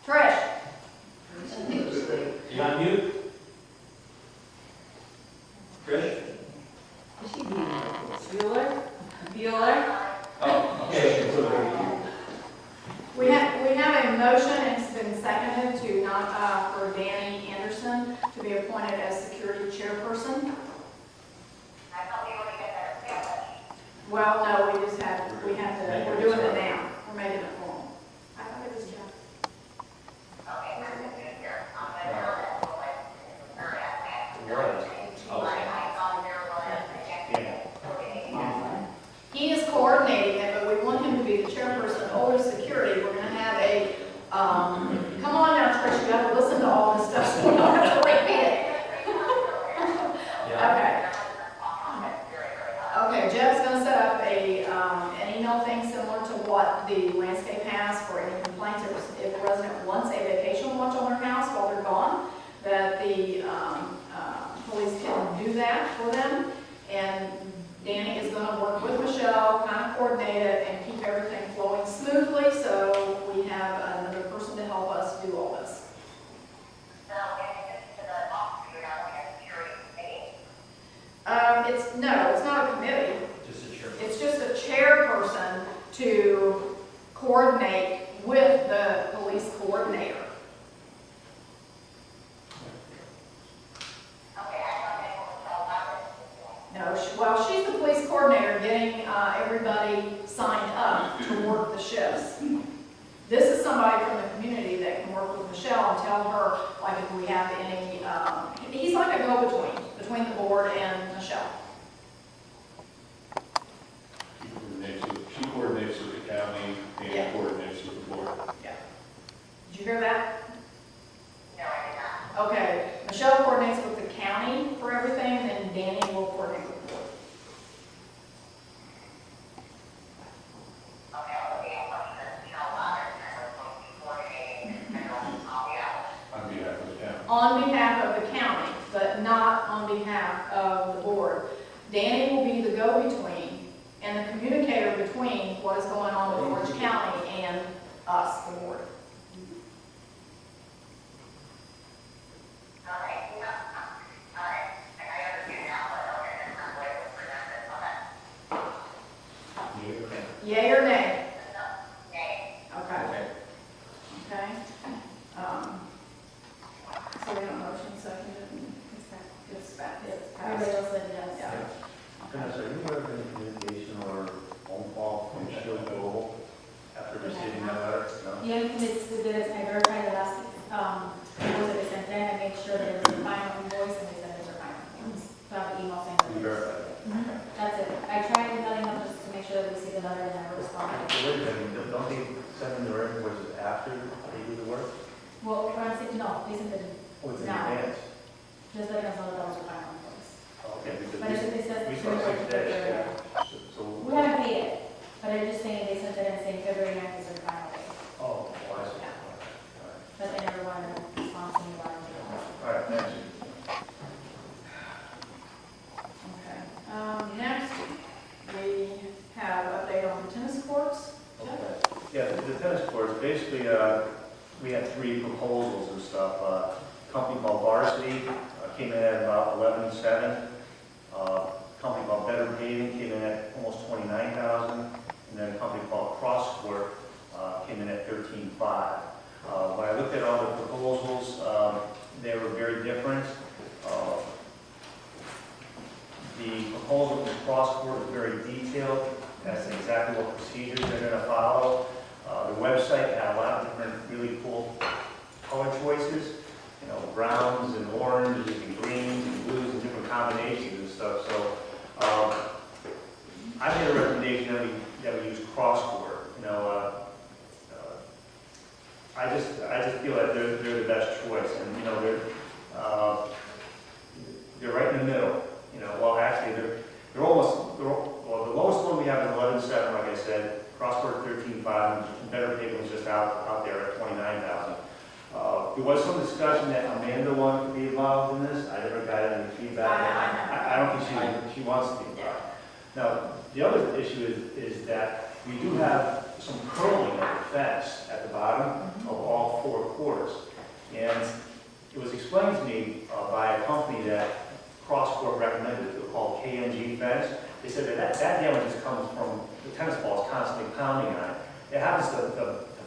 Trish? You on mute? Trish? Bueller? Bueller? Oh, okay. We have a motion, and it's been seconded to not, for Danny Anderson to be appointed as security chairperson. I thought we were going to get that established. Well, no, we're doing it now. We're making it formal. I thought it was Jeff. Okay, we're going to do it here. I'm going to tell that we'll let her ask that. What? I saw there was He is coordinating it, but we want him to be the chairperson over security. We're gonna have a, come on now, Trish, you gotta listen to all this stuff, so we don't have to repeat it. Yeah. Okay. Okay, Jeff's gonna set up an email thing similar to what the landscape has for any complaints. If a resident wants a vacation watch on their house while they're gone, that the police can do that for them. And Danny is going to work with Michelle, kind of coordinate it and keep everything flowing smoothly, so we have another person to help us do all this. So, in addition to the officer, you're not only a security committee. It's not a committee. Just a chair. It's just a chairperson to coordinate with the police coordinator. Okay, I thought that was Michelle Roberts. No, well, she's the police coordinator getting everybody signed up to work the shifts. This is somebody from the community that can work with Michelle and tell her, like, if we have any, he's like a go-between the board and Michelle. She coordinates with the county Yeah. and coordinates with the board. Did you hear that? No, I did not. Okay, Michelle coordinates with the county for everything, and then Danny will coordinate with the board. Okay, I'll be a person that Michelle Roberts, and we're going to be coordinating and all the hours. On behalf of the county. On behalf of the county, but not on behalf of the board. Danny will be the go-between and the communicator between what is going on with Orange County and us, the board. All right, I understand now, but okay, that's not the way it was presented, okay. Yay or nay? Nay. Okay. Okay. So we have a motion seconded and it's passed. Everybody else said yes. Yeah. Vanessa, are you aware of any communication or phone call from Shield Global after receiving that letter? No? Yeah, I verified the last, invoice that they sent in, I made sure that it was a final invoice, and they said it was a final invoice. So I have an email saying that. You verified that? That's it. I tried emailing them just to make sure that we see the letter and never responded. So wait a minute, don't they send in their invoices after they do the work? Well, honestly, no, they sent it, Oh, it's in No. advance? just letting us know that that was a final invoice. Okay, But because it says. we saw 6 days. So, We haven't paid it, but I'm just saying they sent it in saying February 9th is their final day. oh, well, I see. Yeah. All But they never wanted to respond to me about it. right, thanks. Okay. Next, we have update on the tennis courts. Okay. Yeah, the tennis courts, basically, we had 3 proposals and stuff. Company called Varsity came in at about 11,700. Company called Better Paving came in at almost 29,000. And then a company called Crosscourt came in at 13,500. When I looked at all the proposals, they were very different. The proposal from Crosscourt is very detailed. That's exactly what procedures they're going to follow. The website had a lot of different really cool color choices, you know, browns and oranges and greens and blues and different combinations and stuff. So I made a recommendation that we use Crosscourt. You know, I just feel that they're the best choice, and you know they're right in the middle. You know, well actually they're the lowest one we have is 11,700, like I said. Crosscourt 13,500, and Better Paving was just out there at 29,000. There was some discussion that Amanda wanted to be involved in this. I never got any feedback. I don't think she wants to be involved. Now, the other issue is that we do have some curling of the fence at the bottom of all 4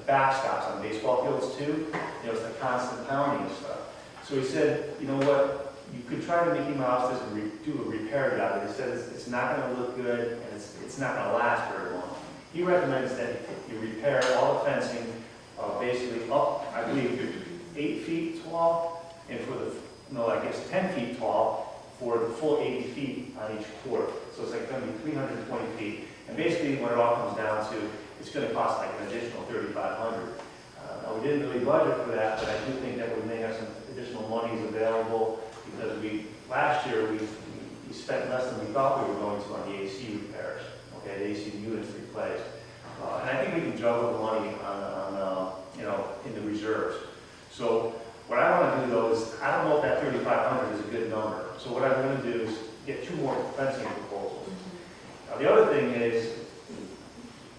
backstops on baseball fields too. You know, it's the constant pounding and stuff. So he said, you know what, you could try to Mickey Mouse this and do a repair job, but he said it's not gonna look good and it's not gonna last very long. He recommends that you repair all the fencing, basically up, I believe, 8 feet tall, and for the, no, I guess 10 feet tall for the full 80 feet on each court. So it's like gonna be 320 feet. And basically what it all comes down to, it's gonna cost like an additional $3,500. Now, we didn't really budget for that, but I do think that we may have some additional monies available because last year, we spent less than we thought we were going to on the AC repairs, okay, the AC units replaced. And I think we can juggle the money on you know, in the reserves. So what I want to do though is, I don't know if that 3,500 is a good number. So what I'm going to do is get 2 more fencing proposals. Now the other thing is,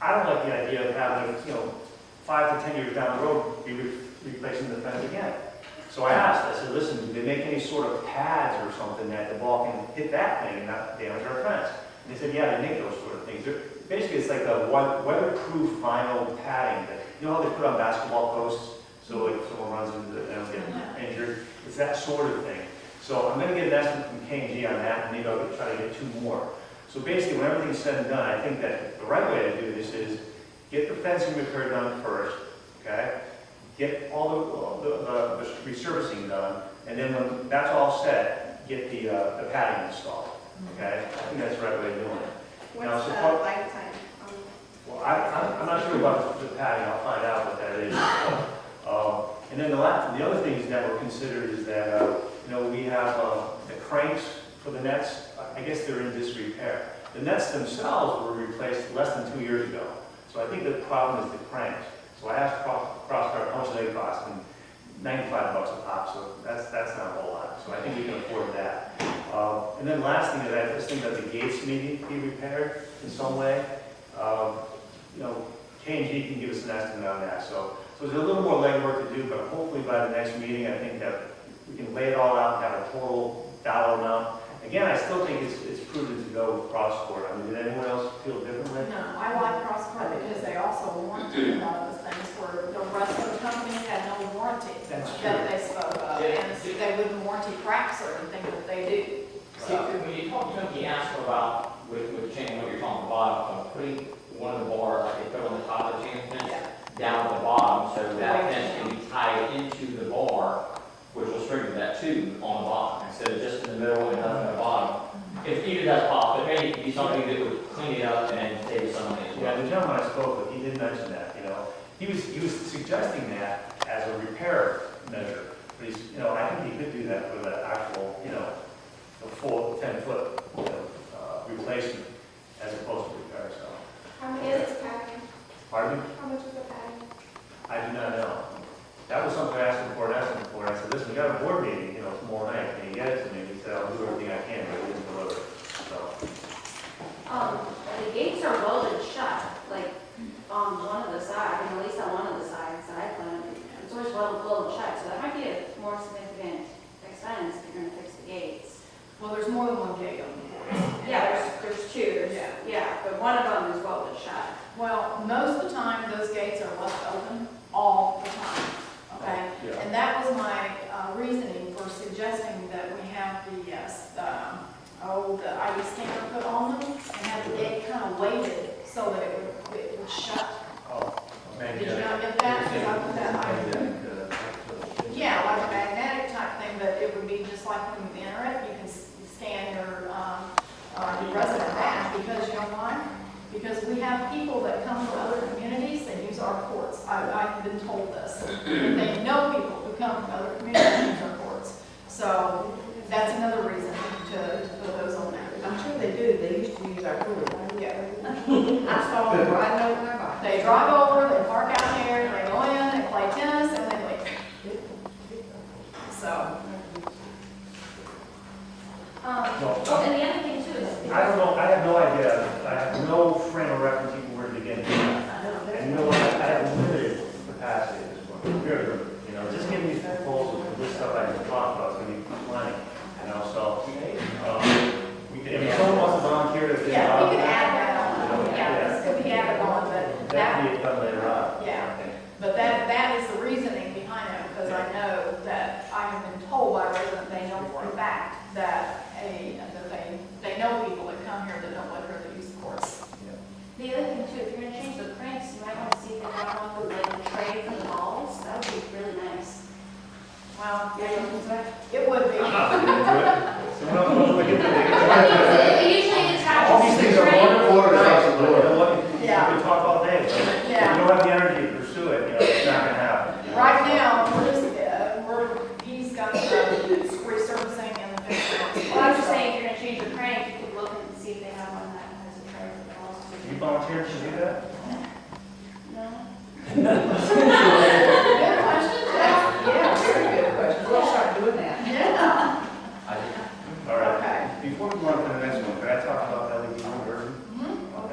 I don't like the idea of having, you know, 5 to 10 years down the road, be replacing the fence again. So I asked, I said, listen, do they make any sort of pads or something that the ball can hit that thing and not damage our fence? And they said, yeah, they make those sort of things. Basically, it's like a weatherproof vinyl padding that, you know how they put on basketball posts? So if someone runs into it and get injured, it's that sort of thing. So I'm going to get an estimate from K&G on that, and maybe I'll try to get 2 more. So basically, when everything's said and done, I think that the right way to do this is get the fencing repair done first, okay? Get all the resurfacing done, and then when that's all set, get the padding installed, okay? I think that's the right way of doing it. Now, What's the suppose- lifetime? Well, I'm not sure about the padding, I'll find out what that is. And then the other things that were considered is that, you know, we have the cranks for the nets, I guess they're in disrepair. The nets themselves were replaced less than 2 years ago. So I think the problem is the cranks. So I asked Crossguard how much they cost, and $95 a pop, so that's not a whole lot. So I think we can afford that. And then last thing is I just think that the gates need to be repaired in some way. You know, K&G can give us an estimate on that. So there's a little more legwork to do, but hopefully by the next meeting, I think that we can lay it all out and have a total dollar amount. Again, I still think it's prudent to go with Crossguard. I mean, did anyone else feel differently? No, I like Crosscut because they also warranty a lot of the things where the rest of the companies had no warranty That's true. that they spoke of. Yeah. And they wouldn't warranty cracks or anything that they do. See, when you talk to Tony Asper about, with changing what you're talking about, putting one of the bars, like they put on the top of the chain fence, down at the bottom, so that fence can be tied into the bar, which will strengthen that tube on the bottom, instead of just in the middle and nothing at the bottom. If either that's possible, it may be something that would clean it up and save some money as Yeah, well. the gentleman I spoke with, he did mention that, you know. He was suggesting that as a repair measure. But he's, you know, I think he could do that for the actual, you know, the full 10-foot, you know, replacement as opposed to repair, so. How much is this padding? Pardon me? How much is the padding? I do not know. That was something I asked him for and asked him for. I said, listen, we got a board meeting, you know, tomorrow night. Can you get it to me? He said, I'll do everything I can, but he didn't deliver it. So, The gates are welded shut, like on one of the sides, at least on one of the sides that I plan. It's always welded shut, so that might be a more significant expense if you're gonna fix the gates. Well, there's more than one gate on the board. Yeah, there's 2, Yeah. yeah, but one of them is welded shut. Well, most of the time, those gates are left open all the time, okay? yeah. And that was my reasoning for suggesting that we have the ID scanner put on them and have the gate kind of weighted so that it would shut. Oh, Did you not get that? Because I put that idea. Yeah, like a magnetic type thing, but it would be just like when you enter it, you can scan your resident badge, because you know why? Because we have people that come from other communities that use our courts. I've been told this. They know people who come from other communities and use our courts. So that's another reason to put those on there. I'm sure they do, they used to use our pool. Yeah. I saw them riding over their bike. They drive over, they park out there, they go in, they play tennis, and they leave. So. No, Well, and the other thing too is. I don't know, I have no idea. I have no frame of reference even where to begin. And you know what, I have limited capacity at this point, very limited. You know, just give me proposals for this stuff I just talked about, it's gonna be plenty, you know, so. We could, if someone wants to volunteer to. Yeah, we could add that on. Yeah, this could be added on, but That can be done later on. Yeah. But that is the reasoning behind it, because I know that I have been told by residents, they know for a fact that they know people that come here that don't live here that use the courts. The other thing too, if you're gonna change the cranks, you might wanna see if they have one with like a tray for the balls, that would be really nice. Well, Yeah, you know, it would be. I'm not gonna do it. Someone else wants to look into it. Usually it attaches All these to the things are tray. wonderful, Order across the but you know what? Yeah. We can talk all day, but if you Yeah. don't have the energy to pursue it, you know, it's not gonna happen. you know? Right now, he's got the resurfacing and the fixing. Well, I'm just saying, if you're gonna change the crank, you could look and see if they have one that has a tray for the balls. You volunteer to do that? No? Good question, Jeff. Yeah, very good question. We'll start doing that. Yeah. All right. Okay. Before we go on to the next one, can I talk about LED conversion?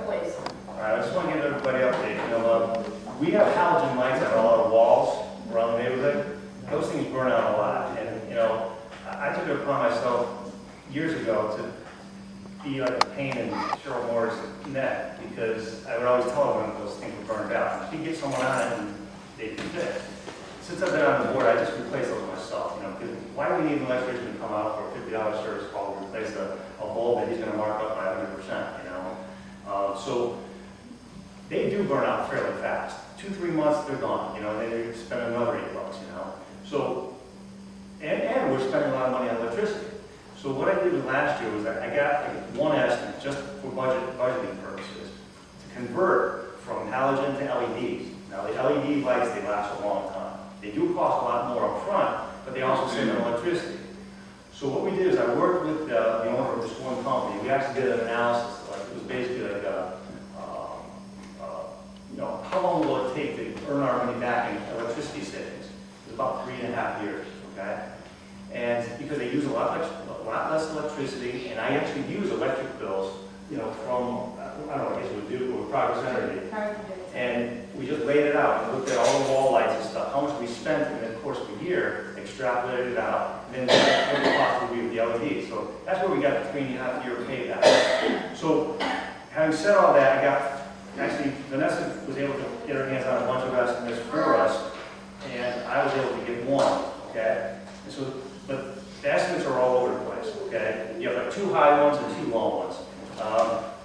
Please. All right, I just want to give everybody an update. You know, we have halogen lights on all our walls around the neighborhood. Those things burn out a lot. And, you know, I took it upon myself years ago to be like a pain in Cheryl Moore's neck because I would always tell her when those things were burned out. She'd get someone on it and they'd be fixed. Since I've been on the board, I just replaced those myself, you know, because why do we need an electrician to come out for a $50 service call to replace a bulb that he's going to mark up by 100%, you know? So they do burn out fairly fast. 2-3 months, they're gone, you know, and then you spend another $8, you know? So, and we're spending a lot of money on electricity. So what I did last year was I got one estimate just for budgeting purposes to convert from halogen to LEDs. Now, the LED lights, they last a long time. They do cost a lot more up front, but they also save on electricity. So what we did is I worked with the owner of this one company. We actually did an analysis. Like, it was basically like you know, how long will it take to earn our money back in electricity savings? It was about 3.5 years, okay? And because they use a lot less electricity, and I actually use electric bills, you know, from, I don't know, I guess it would do with Progress Energy. And we just laid it out and looked at all the wall lights and stuff, how much we spent in the course of a year, extrapolated it out, and then what the cost would be with the LED. So that's where we got the 3.5 year payback. So having said all that, I got, actually, Vanessa was able to get her hands on a bunch of estimates for us, and I was able to get one, okay? And so, but the estimates are all over the place, okay? You have like 2 high ones and 2 low ones.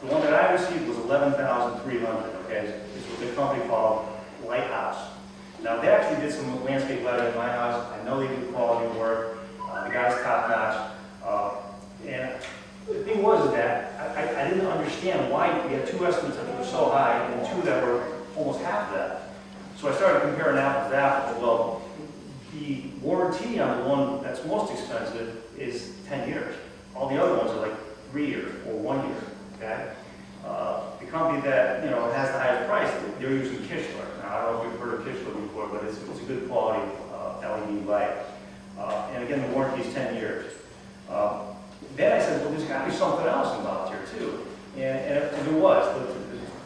The one that I received was $11,300, okay? It's with a company called Lighthouse. Now, they actually did some landscape lighting in my house. I know they do quality work. The guy's top notch. And the thing was that I didn't understand why we had 2 estimates that were so high and 2 that were almost half that. So I started comparing apples to apples. Well, the warranty on the one that's most expensive is 10 years. All the other ones are like 3 years or 1 year, okay? The company that, you know, has the highest price, they're using Kichler. Now, I don't know if you've heard of Kichler before, but it's a good quality LED light. And again, the warranty is 10 years. Then I said, well, there's got to be something else involved here too. And there was.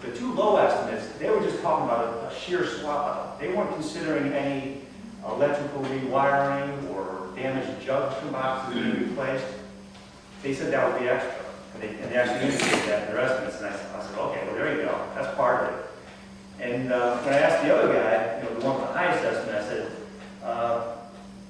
The 2 low estimates, they were just talking about a sheer swap out. They weren't considering any electrical rewiring or damaged junction boxes being replaced. They said that would be extra. And they actually indicated that in their estimates. And I said, okay, well, there you go. That's part of it. And when I asked the other guy, you know, the one with the highest estimate, I said,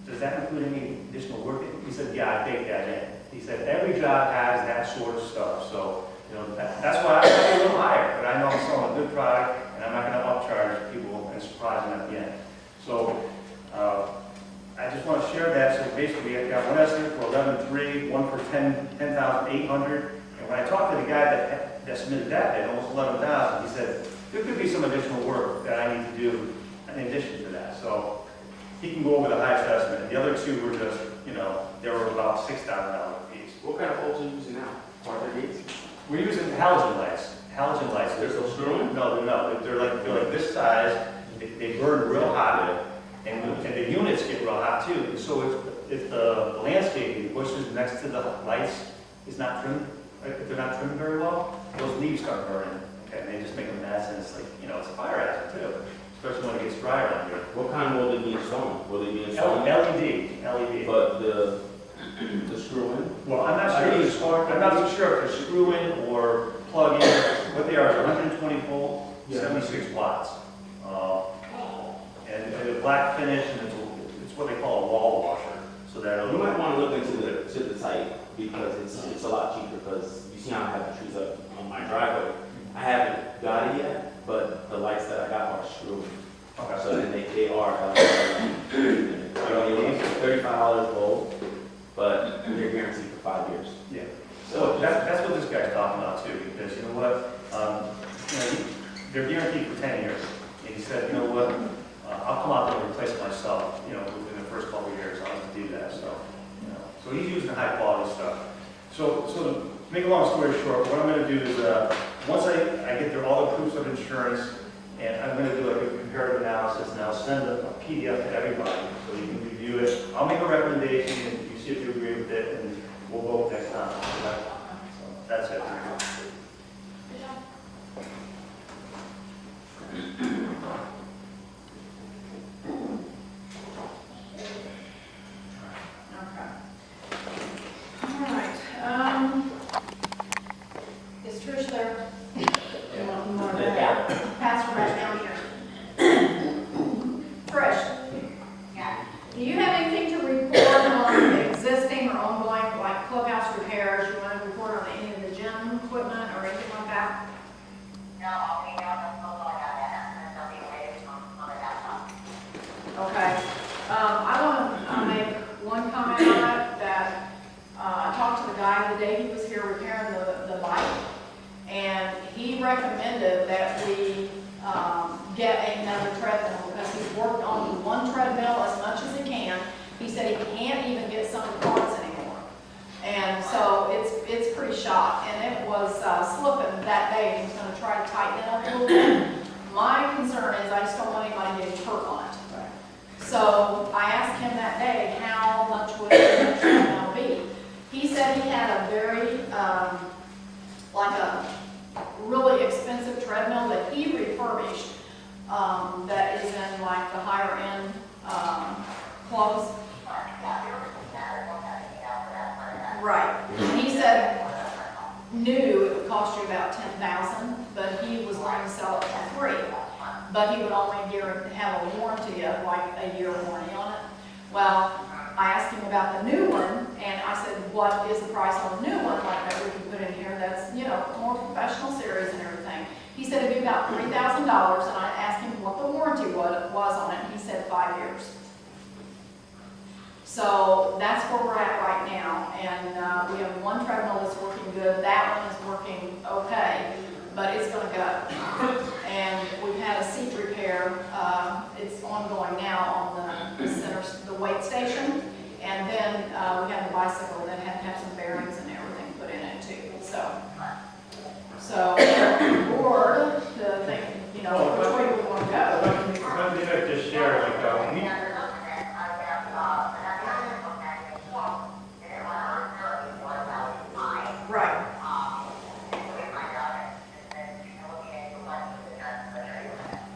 does that include any additional work? He said, yeah, I baked that in. He said, every job has that sort of stuff. So, you know, that's why I got a little higher. But I know I'm selling a good product, and I'm not going to upcharge people and surprise them at the end. So, I just want to share that. So basically, I got one estimate for 11,300, one for 10,800. And when I talked to the guy that submitted that bid, almost 11,000, he said there could be some additional work that I need to do in addition to that. So he can go over the highest estimate. The other 2 were just, you know, they were about $6,000 a piece. What kind of bulbs are you using now? Are they gates? We're using halogen lights. Halogen lights. They're still screwing? No. They're like this size. They burn real hot. And the units get real hot too. So if the landscaping bushes next to the lights is not trimmed, if they're not trimmed very well, those leaves start burning. Okay, and they just make a mess, and it's like, you know, it's a fire hazard too, especially when it gets drier out here. What kind will they be installing? Will they be installing? LED. But the screw in? Well, I'm not so sure if they're screw in or plug in. What they are is 120 volt, 76 watts. black finish, and it's what they call a wall washer, so that You it'll, might want to look into the site because it's a lot cheaper because you see how I have the trees up on my driveway. I haven't got it yet, but the lights that I got are screwy. okay. So then they are $35 bulb, but they're guaranteed for 5 years. Yeah. So So that's what this guy's talking about too, because you know what, they're guaranteed for 10 years. And he said, you know what, I'll come out there and replace it myself, within the first couple of years, I'll have to do that, so, So he's using high quality stuff. So to make a long story short, what I'm gonna do is, once I get there all the proofs of insurance, and I'm gonna do like a comparative analysis, and I'll send a PDF to everybody, so you can review it. I'll make a recommendation, and you see if you agree with it, and we'll vote next time. Okay? So that's it. Okay. All right, is Trish there? Yeah. Pastor right down here. Trish, Yeah. do you have anything to report on existing or ongoing, like clubhouse repairs? You want to report on any of the gym equipment or anything like that? No, I'll be down the phone on that, and there'll be waves on the laptop. Okay. I want to make one comment on that I talked to the guy the day he was here repairing the bike, and he recommended that we get another treadmill because he's worked on the one treadmill as much as he can. He said he can't even get some of the parts anymore. And so it's pretty shot, and it was slipping that day, and he was going to try to tighten it up a little bit. My concern is I just don't want anybody getting hurt on it. So I asked him that day, how much would the treadmill be? He said he had a very, like a really expensive treadmill that he refurbished, that is in like the higher end clubs. Right. And he said new it would cost you about $10,000, but he was willing to sell it for free. But he would only have a warranty of like a year warranty on it. Well, I asked him about the new one, and I said, what is the price on the new one, like that we can put in here that's, more professional series and everything. He said it'd be about $3,000, and I asked him what the warranty was on it, and he said 5 years. So that's where we're at right now, and we have one treadmill that's working good, that one is working okay, but it's gonna go. And we've had a seat repair, it's ongoing now on the center, the weight station, and then we have the bicycle that had to have some bearings and everything put in it too, so board to think, which way we wanna go. If I could just share, like, Right.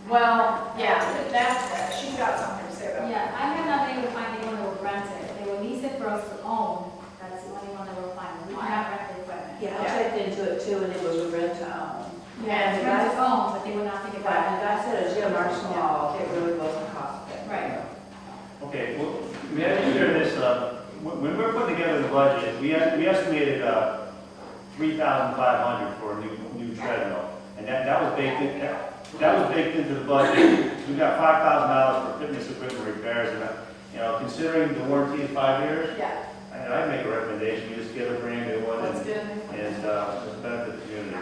Well, yeah, she's got something to say about that. Yeah, I have not been able to find anyone that will rent it. They will lease it for us to own. That's the only one that we'll find. We cannot rent the equipment. Yeah, I checked into it too, and it was a rent to own. Yeah, it's rent to own, but they will not take it Right, and back. I said a gym or small, it really wasn't cost effective. Right. okay, well, may I just share this, when we're putting together the budget, we estimated $3,500 for a new treadmill, and that was baked in. That was baked into the budget. We got $5,000 for fitness equipment repairs, and considering the warranty is 5 years, Yeah, and I'd make a recommendation, you just get a brand new one that's and good. benefit the community,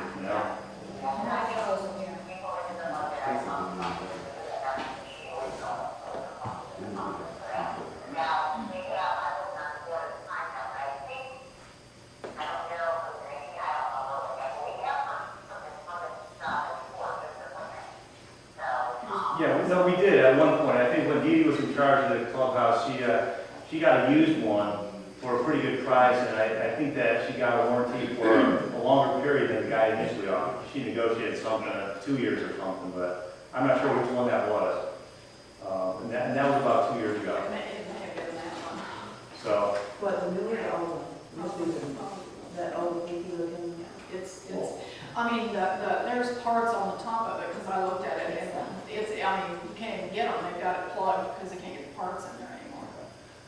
Yeah, no, we did at one point. I think when Dee Dee was in charge of the clubhouse, she got a used one for a pretty good price, and I think that she got a warranty for a longer period than the guy initially offered. She negotiated something, 2 years or something, but I'm not sure which one that was. And that was about 2 years ago. It may have been that one. So, What, the new or the old one? Must be that old geeky looking. It's, I mean, there's parts on the top of it, because I looked at it, and you can't even get them, they've got it plugged because they can't get the parts in there anymore.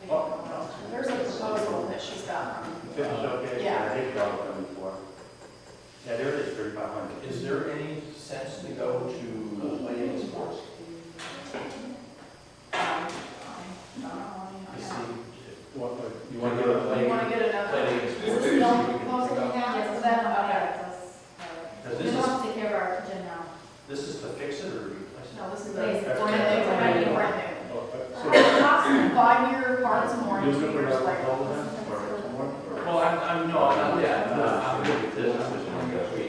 They Oh, can't go. There's a proposal that she's got from, Fitness showcase, Yeah. they've dealt with them before. Yeah, there it is, 3,500. Is there any sense to go to play any sports? You see, You want to go to you play? want to get another, play any is sports? this the only proposal you have? Yes, Is it's that, that, okay. Because we this don't is, have to take care of our gym now. this is to fix it or replace it? No, this is a Please. brand new, brand new. So, 5-year parts and warranty, you 2 looking for years another later. proposal then, or some more? Or- Well, I'm, no, I'm, yeah, I'm good with this, I'm just wondering if we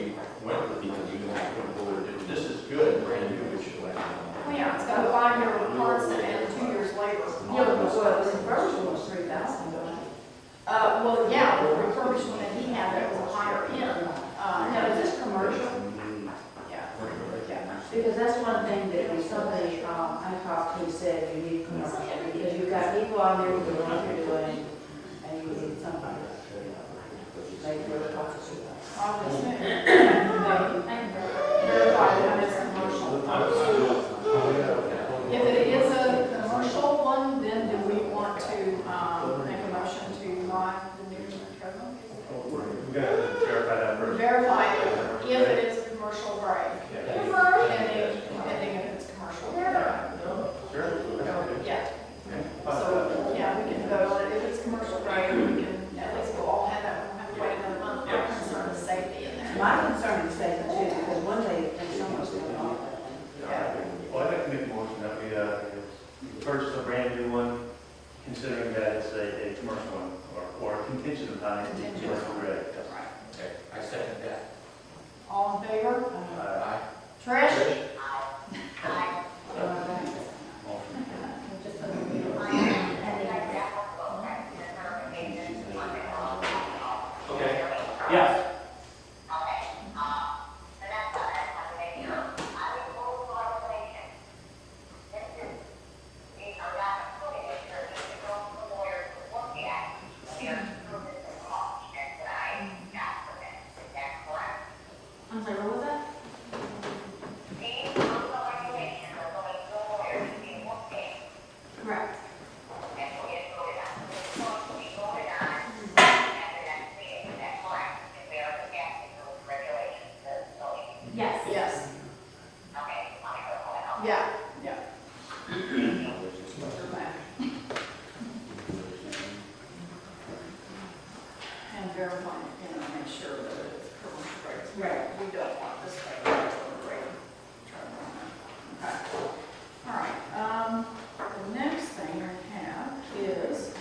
went with because you don't have to put forward it. this is good, brand new, which is like. Well, yeah, it's got a 5-year parts and 2 years labor. Yeah, but what, the first one was 3,000, don't it? Well, yeah, the refurbished one that he had that was a higher end. Now, is this commercial? Yeah, yeah. Because that's one thing that somebody, I talked to said you need commercial, because you've got people on there who know what they're doing, and you need somebody. Like, we're talking to us. Obviously, they verify that it's commercial. If it is a commercial one, then do we want to make a motion to buy the new treadmill? We're gonna verify that first. Verify if it is a commercial grade, Yeah. depending if it's commercial. Sure. Yeah, Okay. so, yeah, we can vote on it. If it's commercial grade, we can, at least we'll all have that, we don't have to wait another month. My concern is safety in there. My concern is safety too, because one day, there's so much going on. Yeah. Well, I'd like to make a motion that we purchase a brand new one, considering that it's a commercial one, or contingent upon it being Contingent. commercial grade. Right. Okay, I second that. All in favor? Aye. Trish? Motion. Just put the- Okay. Yes. I'm sorry, what was that? Correct. Yes. Yes. Yeah, yeah. And verify, make sure that it's commercial grade. Right. We don't want this grade. Okay. All right, the next thing I have is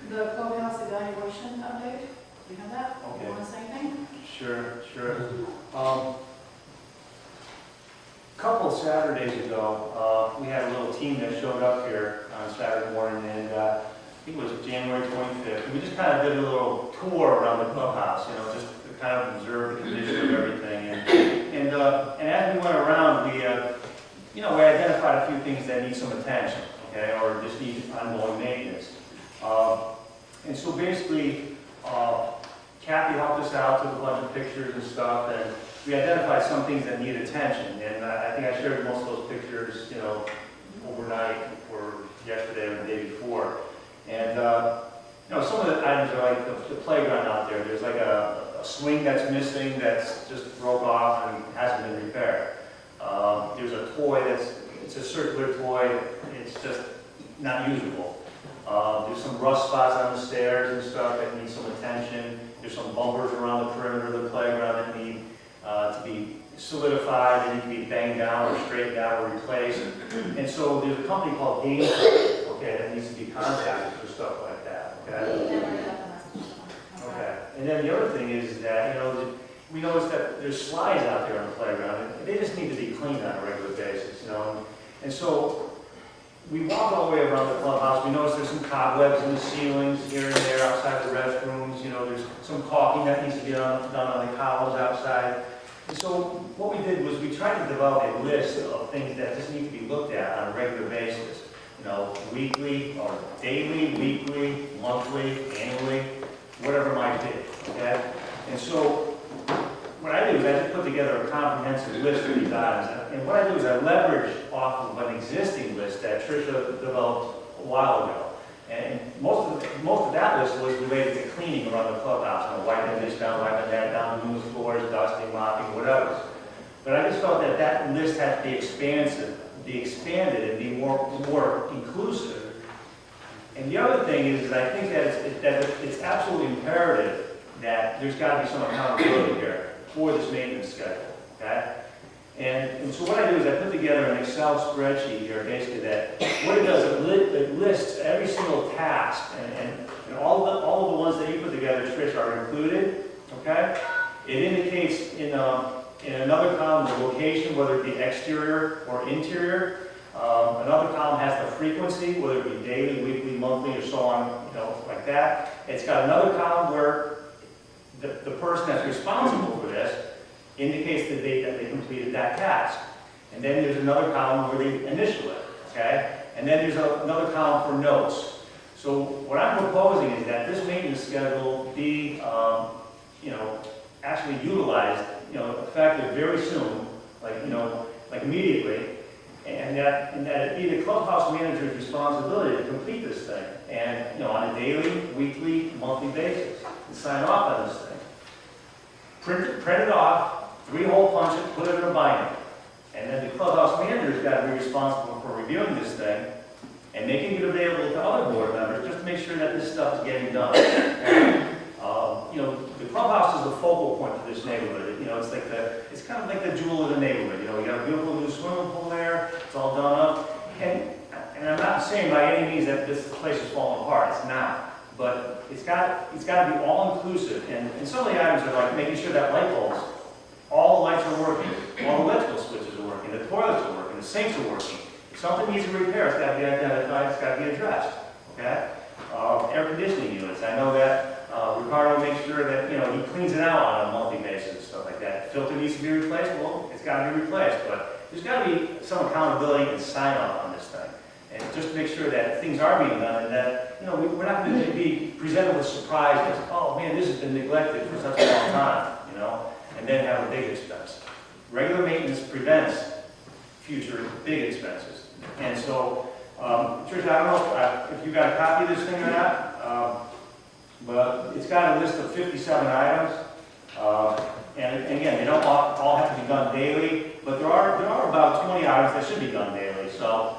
the clubhouse evaluation update. Do you have that? Okay. You want to say anything? Sure. Couple Saturdays ago, we had a little team that showed up here on Saturday morning, and I think it was January 25th. We just kind of did a little tour around the clubhouse, just to kind of observe the condition of everything. And as we went around, we identified a few things that need some attention, okay, or just need ongoing maintenance. And so basically, Kathy helped us out, took a bunch of pictures and stuff, and we identified some things that need attention. And I think I shared most of those pictures, overnight or yesterday or the day before. And, some of the items are like the playground out there. There's like a swing that's missing that's just broke off and hasn't been repaired. There's a toy it's a circular toy, it's just not usable. There's some rust spots on the stairs and stuff that need some attention. There's some bumpers around the perimeter of the playground that need to be solidified, they need to be banged down or straightened out or replaced. And so there's a company called Game, okay, that needs to be contacted for stuff like that, okay? Never got the message. Okay. And then the other thing is that, we noticed that there's slides out there on the playground, and they just need to be cleaned on a regular basis, And so we walked all the way around the clubhouse. We noticed there's some cobwebs in the ceilings here and there outside the restrooms. There's some caulking that needs to be done on the columns outside. And so what we did was we tried to develop a list of things that just need to be looked at on a regular basis. Weekly or daily, weekly, monthly, annually, whatever it might be, okay? And so what I do is I just put together a comprehensive list of these items. And what I do is I leverage off of an existing list that Tricia developed a while ago. And most of that list was related to cleaning around the clubhouse, you know, wiping this down, wiping that down, moving floors, dusting, mopping, whatever. But I just felt that that list had to be expanded and be more inclusive. And the other thing is I think that it's absolutely imperative that there's got to be some accountability here for this maintenance schedule, okay? And so what I do is I put together an Excel spreadsheet here, basically, that what it does, it lists every single task, and all of the ones that you put together, Trish, are included, okay? It indicates in another column the location, whether it be exterior or interior. Another column has the frequency, whether it be daily, weekly, monthly, or so on, you know, like that. It's got another column where the person that's responsible for this indicates the date that they completed that task. And then there's another column where they initial it, okay? And then there's another column for notes. So what I'm proposing is that this maintenance schedule be, you know, actually utilized, you know, effective very soon, like, you know, like immediately, and that it be the clubhouse manager's responsibility to complete this thing, and, you know, on a daily, weekly, monthly basis, and sign off on this thing. Print it off, 3-hole punch it, put it in a binder. And then the clubhouse manager's got to be responsible for reviewing this thing and making it available to other board members just to make sure that this stuff is getting done. You know, the clubhouse is the focal point for this neighborhood. You know, it's kind of like the jewel of the neighborhood. You know, we got a beautiful new swimming pool there. It's all done up. And I'm not saying by any means that this place is falling apart. It's not. But it's got to be all inclusive. And some of the items are like making sure that light bulbs, all the lights are working, all the electrical switches are working, the toilets are working, the sinks are working. If something needs a repair, it's got to be identified, it's got to be addressed. Okay? Air conditioning units. I know that Ricardo makes sure that, you know, he cleans it out on a monthly basis, stuff like that. Filter needs to be replaced, well, it's got to be replaced. But there's got to be some accountability and sign off on this thing. And just to make sure that things are being done and that, you know, we're not going to be presented with surprises. Oh man, this has been neglected for such a long time, you know, and then have a big expense. Regular maintenance prevents future big expenses. And so, Tricia, I don't know if you got a copy of this thing or not, but it's got a list of 57 items. And again, they don't all have to be done daily, but there are about 20 items that should be done daily. So,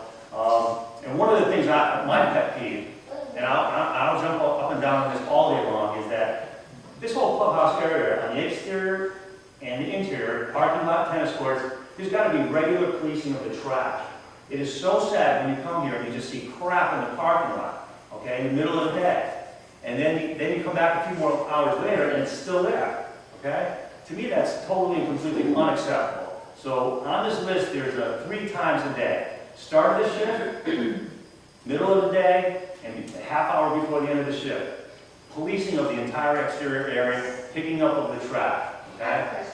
and one of the things, my pet peeve, and I'll jump up and down on this all day long, is that this whole clubhouse area, on the exterior and the interior, parking lot, tennis courts, there's got to be regular policing of the trash. It is so sad when you come here and you just see crap in the parking lot, okay, in the middle of the day. And then you come back a few more hours later and it's still there, okay? To me, that's totally and completely unacceptable. So on this list, there's 3 times a day. Start of the shift, middle of the day, and a half hour before the end of the shift. Policing of the entire exterior area, picking up of the trash, okay?